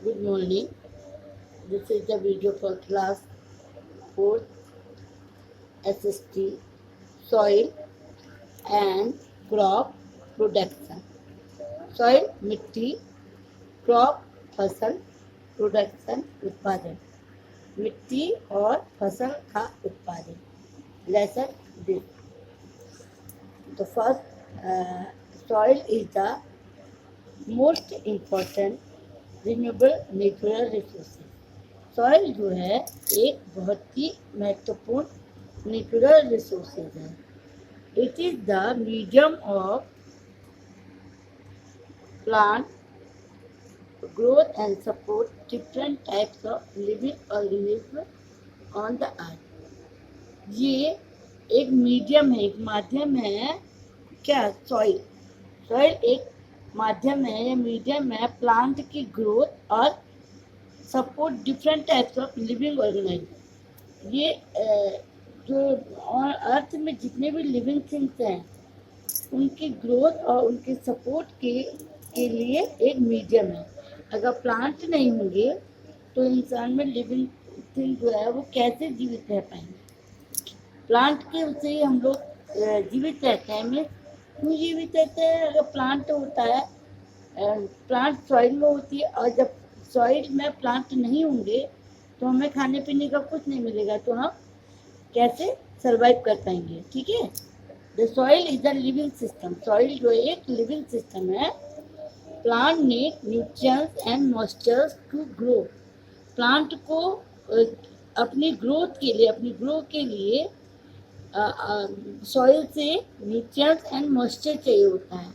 Good morning. This is the video for class 4th SST soil and crop production. Soil मिट्टी, crop फसल, production उत्पादन, मिट्टी और फसल का उत्पादन. Lesson this. The first soil is the most important renewable natural resources. Soil जो है एक बहुत ही महत्वपूर्ण नेचुरल रिसोर्सेज है. It is the medium of plant growth and support different types of living organism on the earth. ये एक medium है, एक माध्यम है. क्या सॉइल एक माध्यम है या मीडियम है प्लांट की ग्रोथ और support different types of living organism. ये जो अर्थ में जितने भी लिविंग थिंग्स हैं उनकी ग्रोथ और उनके सपोर्ट के लिए एक मीडियम है. अगर प्लांट नहीं होंगे तो इंसान में लिविंग थिंग जो है वो कैसे जीवित रह पाएंगे. प्लांट के से ही हम लोग जीवित रहते हैं. में क्यों जीवित रहते हैं? अगर प्लांट होता है, प्लांट सॉइल में होती है, और जब सॉइल में प्लांट नहीं होंगे तो हमें खाने पीने का कुछ नहीं मिलेगा, तो हम कैसे सरवाइव कर पाएंगे. ठीक है. The soil is the living system. Soil जो एक लिविंग सिस्टम है. Plant need nutrients and moisture to grow. Plant को अपनी ग्रोथ के लिए सॉइल से न्यूट्रिएंट्स एंड मॉइस्चर चाहिए होता है.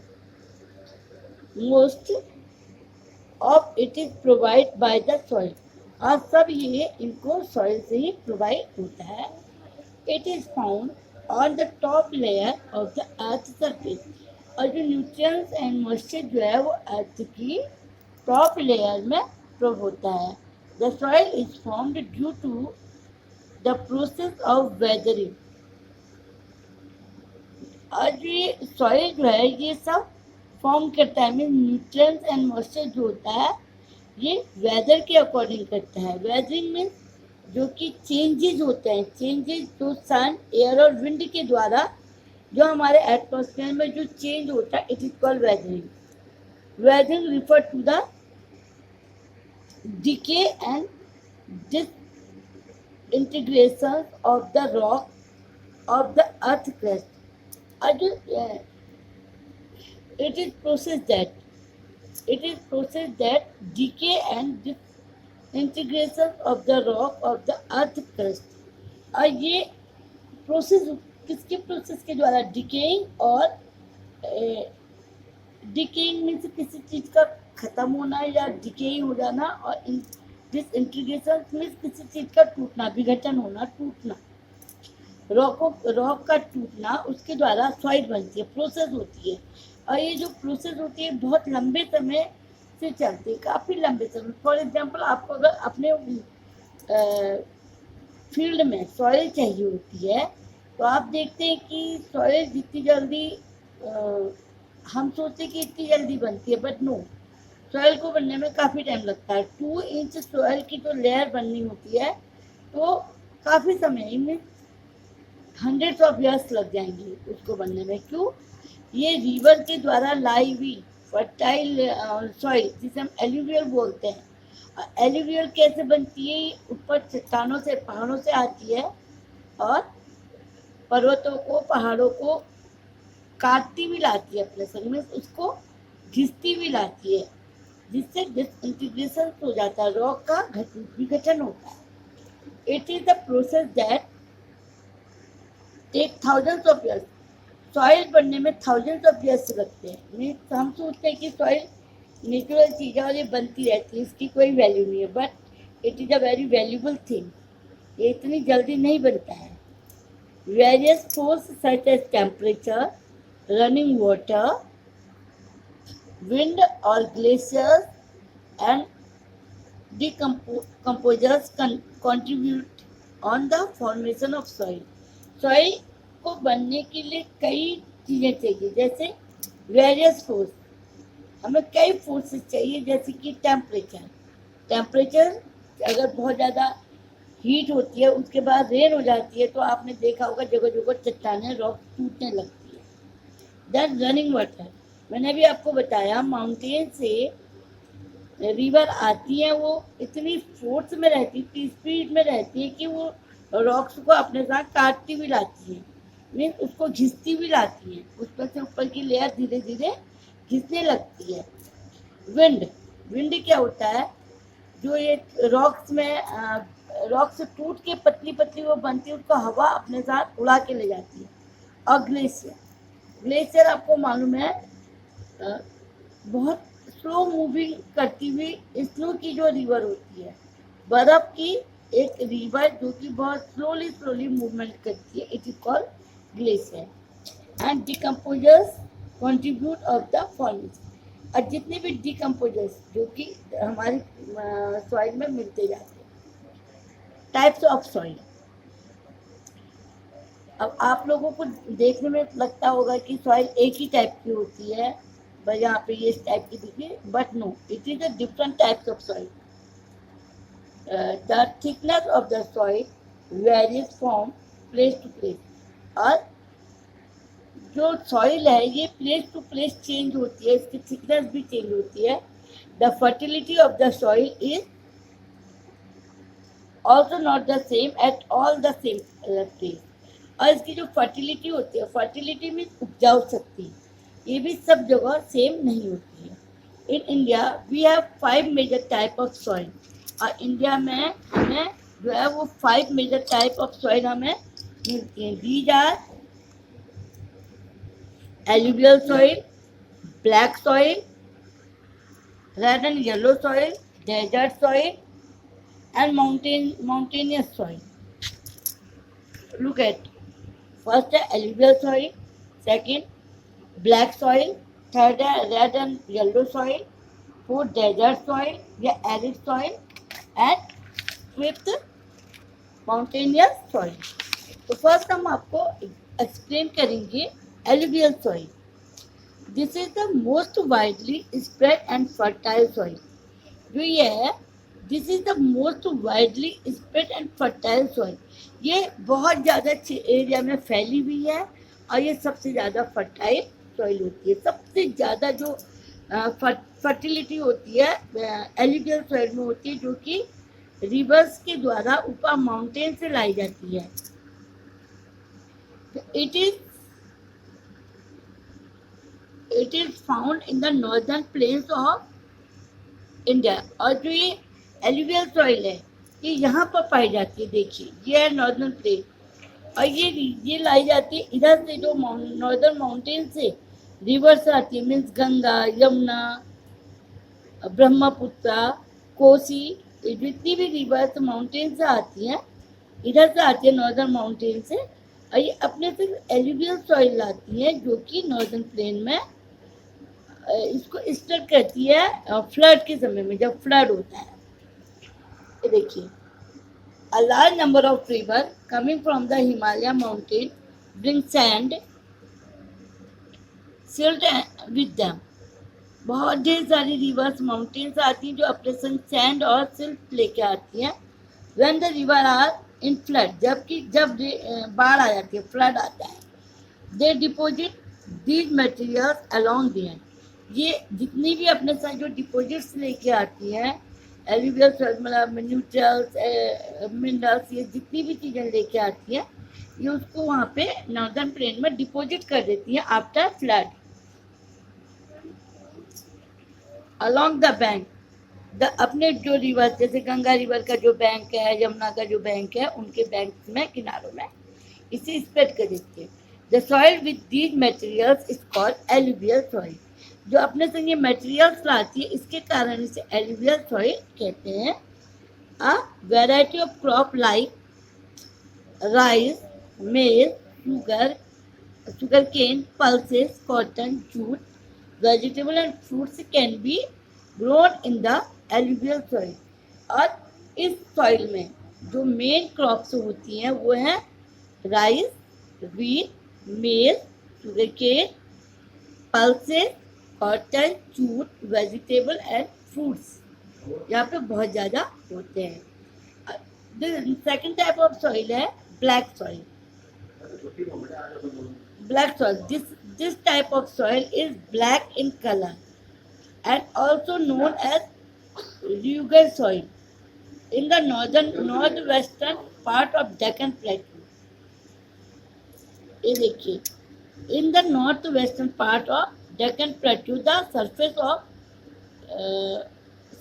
Most of it is provide by the soil. और सब ये इनको सॉइल से ही प्रोवाइड होता है. It is found on the top layer of the earth surface. और जो न्यूट्रिएंट्स एंड मॉइस्चर जो है वो अर्थ की टॉप लेयर में प्रोव होता है. The soil is formed due to the process of weathering. और जो ये सॉइल जो है ये सब फॉर्म करता है. मीन न्यूट्रिएंट्स एंड मॉइस्चर जो होता है ये वेदर के अकॉर्डिंग करता है. वेदरिंग में जो कि चेंजेस होते हैं, चेंजेस जो सन, एयर और विंड के द्वारा जो हमारे एटमॉस्फेयर में जो चेंज होता है, it is called weathering. Weathering refer to the decay and disintegration of the rock of the earth crust. और जो it is process that decay and disintegration of the rock of the earth crust. और ये process किसके process के द्वारा? Decaying. और decaying means किसी चीज का खत्म होना या डिकेइंग हो जाना, और डिसइंटीग्रेशन मीन्स किसी चीज का टूटना, विघटन होना, टूटना. रॉक का टूटना, उसके द्वारा सॉइल बनती है, प्रोसेस होती है. और ये जो प्रोसेस होती है बहुत लंबे समय से चलती है, काफ़ी लंबे समय. फॉर एग्जांपल आपको अगर अपने फील्ड में सॉइल चाहिए होती है तो आप देखते हैं कि सॉइल जितनी जल्दी हम सोचते हैं कि इतनी जल्दी बनती है, बट नो, सॉइल को बनने में काफ़ी टाइम लगता है. 2 इंच सॉइल की जो लेयर बननी होती है तो काफ़ी समय, इनमें हंड्रेड्स ऑफ ईयर्स लग जाएंगे उसको बनने में. क्यों? ये रिवर के द्वारा लाई हुई फर्टाइल सॉइल जिसे हम एल्यूवियल बोलते हैं. एल्यूवियल कैसे बनती है? ऊपर चट्टानों से, पहाड़ों से आती है और पर्वतों को, पहाड़ों को काटती भी लाती है अपने संग में, उसको घिसती भी लाती है, जिससे डिसइंटीग्रेशन हो जाता है, रॉक का विघटन होता है. It is the process that take thousands of years. Soil बनने में थाउजेंड्स ऑफ ईयर्स लगते हैं. हम सोचते हैं कि सॉइल नेचुरल चीज़ है और ये बनती रहती है, इसकी कोई वैल्यू नहीं है, but it is a very valuable thing. ये इतनी जल्दी नहीं बनता है. Various force such as temperature, running water, wind और glaciers and decomposers contribute on the formation of soil. Soil को बनने के लिए कई चीज़ें चाहिए, जैसे वेरियस फोर्स. हमें कई फोर्सेस चाहिए, जैसे कि टेम्परेचर. टेम्परेचर अगर बहुत ज़्यादा हीट होती है, उसके बाद रेन हो जाती है, तो आपने देखा होगा जगह जगह चट्टानें, रॉक टूटने लगती है। दैट रनिंग वाटर, मैंने भी आपको बताया माउंटेन से रिवर आती है, वो इतनी फोर्स में रहती है, स्पीड में रहती है कि वो रॉक्स को अपने साथ काटती भी लाती है, मीन उसको घिसती भी लाती है, उस पर से ऊपर की लेयर धीरे धीरे घिसने लगती है। विंड, विंड क्या होता है, जो ये रॉक्स में रॉक्स टूट के पतली पतली वो बनती है, उसको हवा अपने साथ उड़ा के ले जाती है। और ग्लेशियर, ग्लेशियर आपको मालूम है बहुत स्लो मूविंग करती हुई स्नो की जो रिवर होती है, बर्फ की एक रिवर जो कि बहुत स्लोली स्लोली मूवमेंट करती है, it is called glacier. And decomposers contribute of the formation, और जितने भी डिकम्पोजर्स जो कि हमारी सॉइल में मिलते जाते हैं। टाइप्स ऑफ सॉइल, अब आप लोगों को देखने में लगता होगा कि सॉइल एक ही टाइप की होती है, भाई यहाँ पे ये इस टाइप की दिखी, but no, it is a different types of soil. The thickness of the soil varies from place to place, और जो सॉइल है ये प्लेस टू प्लेस चेंज होती है, इसकी थिकनेस भी चेंज होती है। The fertility of the soil is also not the same at all the same place, और इसकी जो फर्टिलिटी होती है, फर्टिलिटी मीन्स उपजाऊ शक्ति, ये भी सब जगह सेम नहीं होती है। In India we have 5 major type of soil, और इंडिया में हमें जो है वो 5 मेजर टाइप ऑफ सॉइल हमें मिलती हैं। These are alluvial soil, black soil, red and yellow soil, desert soil and mountainous soil. Look at first alluvial soil, second black soil, third red and yellow soil, fourth desert soil या arid soil, and fifth mountainous soil. तो first हम आपको explain करेंगे alluvial soil. This is the most widely spread and fertile soil. जो ये है, this is the most widely spread and fertile soil, ये बहुत ज़्यादा एरिया में फैली हुई है, और ये सबसे ज़्यादा फर्टाइल सॉइल होती है। सबसे ज़्यादा जो फर्टिलिटी होती है एलुवियल सॉइल में होती है, जो कि रिवर्स के द्वारा ऊपर माउंटेन से लाई जाती है। It is found in the northern plains of India, और जो ये एलुवियल सॉइल है ये यहाँ पर पाई जाती है। देखिए ये है नॉर्दर्न प्लेन, और ये लाई जाती है इधर से, जो नॉर्दर्न माउंटेन से रिवर्स आती है, मीन्स गंगा, यमुना, ब्रह्मपुत्र, कोसी, जितनी भी रिवर्स माउंटेन से आती हैं, इधर से आती है नॉर्दर्न माउंटेन से, और ये अपने से एलुवियल सॉइल लाती है, जो कि नॉर्दर्न प्लेन में इसको स्टड करती है फ्लड के समय में, जब फ्लड होता है। देखिए a large number of river coming from the Himalaya mountain bring sand, silt with them. बहुत ढेर सारी रिवर्स माउंटेन से आती हैं जो अपने संग सैंड और सिल्ट लेके आती हैं। When the river are in flood, जब बाढ़ आ जाती है, फ्लड आता है, they deposit these materials along there. ये जितनी भी अपने साथ जो डिपोजिट्स लेके आती हैं, एलुवियल सॉइल मतलब न्यूट्रल्स, मिनरल्स, ये जितनी भी चीज़ें लेके आती हैं, ये उसको वहाँ पे नॉर्दर्न प्लेन में डिपॉजिट कर देती हैं after flood. Along the bank, अपने जो रिवर, जैसे गंगा रिवर का जो बैंक है, यमुना का जो बैंक है, उनके बैंक में किनारों में इसे स्प्रेड कर देती है। The soil with these materials is called alluvial soil, जो अपने संग ये मटेरियल्स लाती है, इसके कारण इसे एलुवियल सॉइल कहते हैं। A variety of crop like rice, मेज, sugar cane, pulses, cotton, jute, vegetable and fruits can be grown in the alluvial soil. और इस सॉइल में जो मेन क्रॉप्स होती हैं वो हैं rice, wheat, maize, sugar cane, pulses, cotton, jute, vegetable and fruits. यहाँ पे बहुत ज़्यादा होते हैं। सेकंड टाइप ऑफ सॉइल है black soil. Black soil. This type of soil is black in color and also known as rugged soil in the northwestern part of Deccan Plateau. ये देखिए, in the northwestern part of Deccan Plateau, the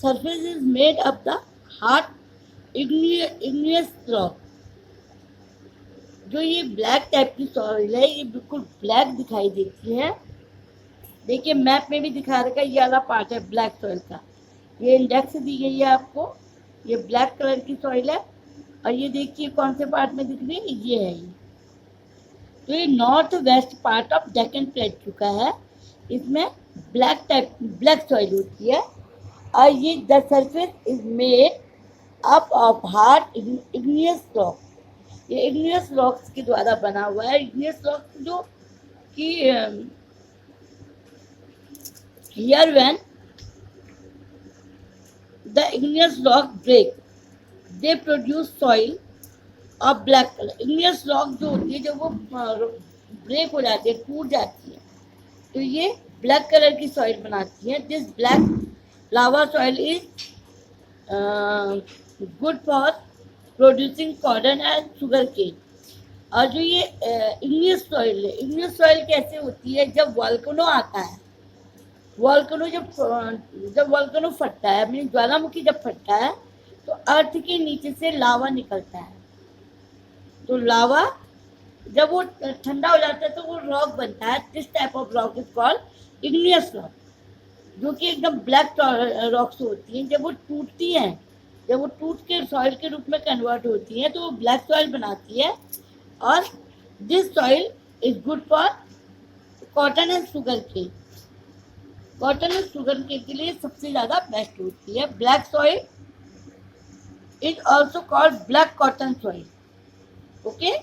surface is made of the hard igneous rock. जो ये black type की soil है ये बिल्कुल black दिखाई देती है। देखिए मैप में भी दिखा रखा है, ये वाला पार्ट है ब्लैक सॉइल का, ये इंडेक्स दी गई है आपको। ये ब्लैक कलर की सॉइल है और ये देखिए कौन से पार्ट में दिख रही है, ये है ये। तो ये north west part of Deccan plateau का है, इसमें ब्लैक सॉइल होती है और ये the surface is made up of hard igneous rock. ये इग्नियस रॉक्स के द्वारा बना हुआ है। इग्नियस रॉक्स जो कि here when the igneous rock break they produce soil of black colour. Igneous rock जो होती है जब वो ब्रेक हो जाती है, टूट जाती है, तो ये ब्लैक कलर की सॉइल बनाती है। This black lava soil is good for producing cotton and sugar cane. और जो ये इग्नियस सॉइल है, इग्नियस सॉइल कैसे होती है, जब वॉल्केनो आता है, वॉल्केनो जब वॉल्केनो फटता है, अपनी ज्वालामुखी जब फटता है तो अर्थ के नीचे से लावा निकलता है। तो लावा जब वो ठंडा हो जाता है तो वो रॉक बनता है। This type of rock is called igneous rock, जो कि एकदम ब्लैक रॉक्स होती हैं। जब वो टूटती हैं, जब वो टूट के सॉइल के रूप में कन्वर्ट होती है तो वो ब्लैक सॉइल बनाती है। और this soil is good for cotton and sugar cane. Cotton and sugar cane के लिए सबसे ज़्यादा बेस्ट होती है। Black soil is also called black cotton soil. Okay.